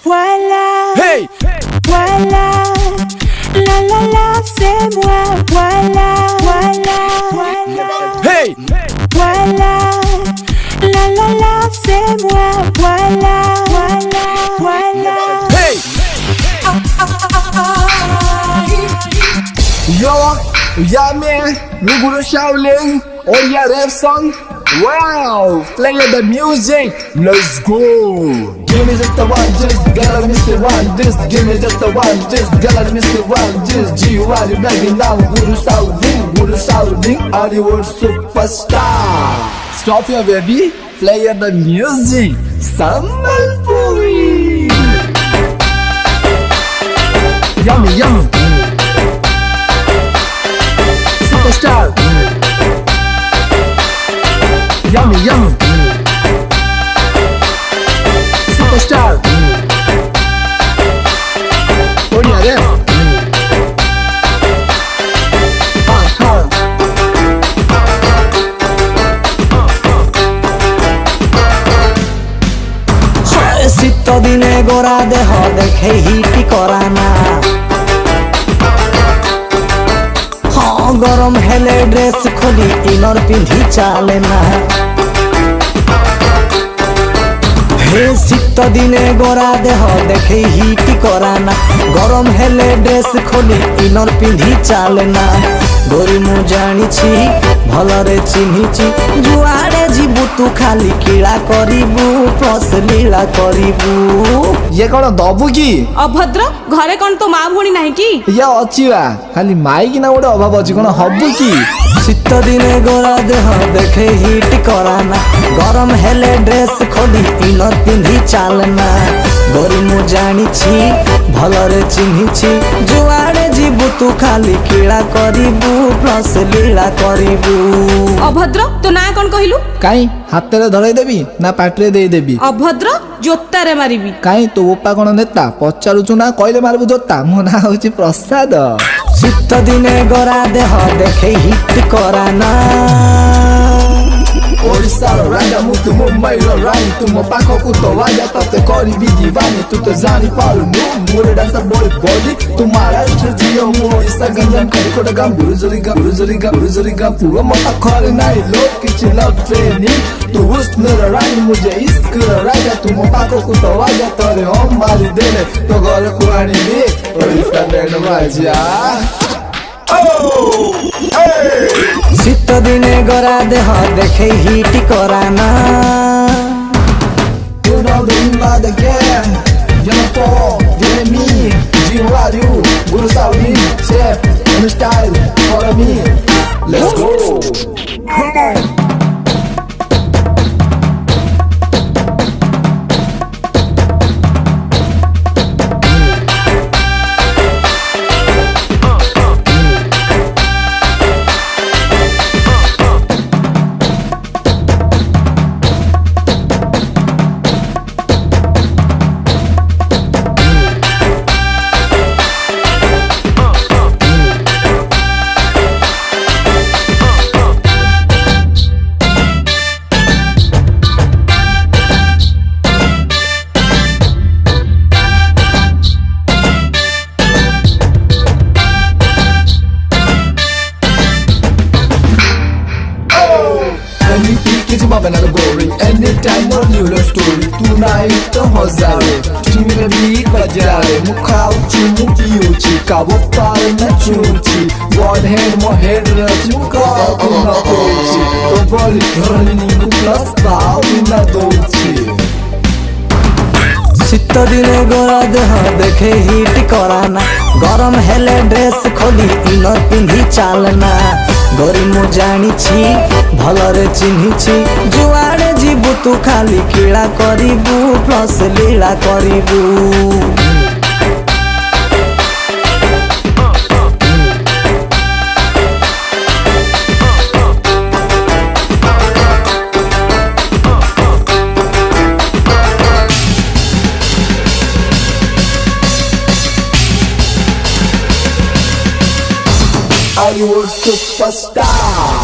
Voilà, Hey, voilà, la la la, c'est moi. Voilà, voilà, voilà, hey, voilà, la la la, c'est moi. Voilà, voilà, voilà. hey. Yo, yeah man, 누구를 Shaolin, Oya rap song. Wow, play the music. Let's go. Give me just the one, just gotta miss the one, just give me just the one, just gotta miss the one, just G.Y. baby now, Guru Shaolin, Hollywood superstar. Stop your baby, play the music. Sambalpuri. Yummy, yummy. Superstar. Yummy, yummy. Superstar. Oya rap. শীত দিনে গোরা দেহ দেখে হিটি করা না গরম হেলে dress খুলি ইনর পিন্ধি চালে না হে শীত দিনে গোরা দেহ দেখে হিটি করা না গরম হেলে ড্রেস খুলি ইনর পিন্ধি চালে না গরি মু জানিছি ভলরে চিহ্নিছি যুଆড়ে ଯିବୁ ତୁ ଖାଲି କିଳା କରିବୁ ପ୍ଲସ୍ ଲୀଳା କରିବୁ ये कौन दबु की अभद्र घरे कौन तो माँ भौणी नहीं कि ये अच्छी बा खाली माइक ना गोटे अभाव अच्छी कौन हबु की শীত দিনে গোরা দেহ দেখে হিট করা না গরম হেলে ড্রেস খোলি ইনর পিন্ধি চালে না গরি মু জানিছি ভলরে চিহ্নিছি যুଆড়ে ଯିବୁ ତୁ ଖାଲି କିଳା କରିବୁ ପ୍ଲସ୍ ଲୀଳା କରିବୁ अभद्र तो ना कौन कहलु काई हाथ रे धरई देबी ना पाटरे देई देबी अभद्र जोतारे मारिबी काई तो ओपा कोन नेता पचारुचु ना कहले मारबु जोता मो ना होची प्रसाद শীত দিনে গোরা দেহ দেখে হিট করা না ओडिसा राजा मुतु मुंबई रानी तुम पाखो को तो वाजा तते करी भी दीवानी तू तो जानी पालू नु मोरे डांसर बॉय बॉडी तुम्हारा जियो ओडिसा गंजन करी कोटा गम बुरुजरी गम पूरा मत खरे नाई लोग किछ लव ट्रेनिंग तू हुस्न रानी मुझे इश्क राजा तुम पाखो को तो वाजा तोरे हम मारी देले तो घर कुरानी भी ओडिसा बैंड बाजा শীত দিনে গোরা দেহ দেখে হিট করা না You know the mad again. You know for you and me. G.Y. Guru Shaolin, chef, and style for me. Let's go. Come on. Another gory anytime no new love story tonight the hozare chimira beat bajare mukhauchi mukiuchi kabopal na chuchi one hand mo head rajuka na kochi to body running plus bow na dochi শীত দিনে গোরা দেহ দেখে hit করা না গরম হেলে dress খোলি ইনর পিন্ধি চালে না গরি মু জানিছি ভলরে চিহ্নিছি যুଆড়ে ଯିବୁ ତୁ ଖାଲି କିଳା କରିବୁ ପ୍ଲସ୍ ଲୀଳା କରିବୁ Hollywood superstar.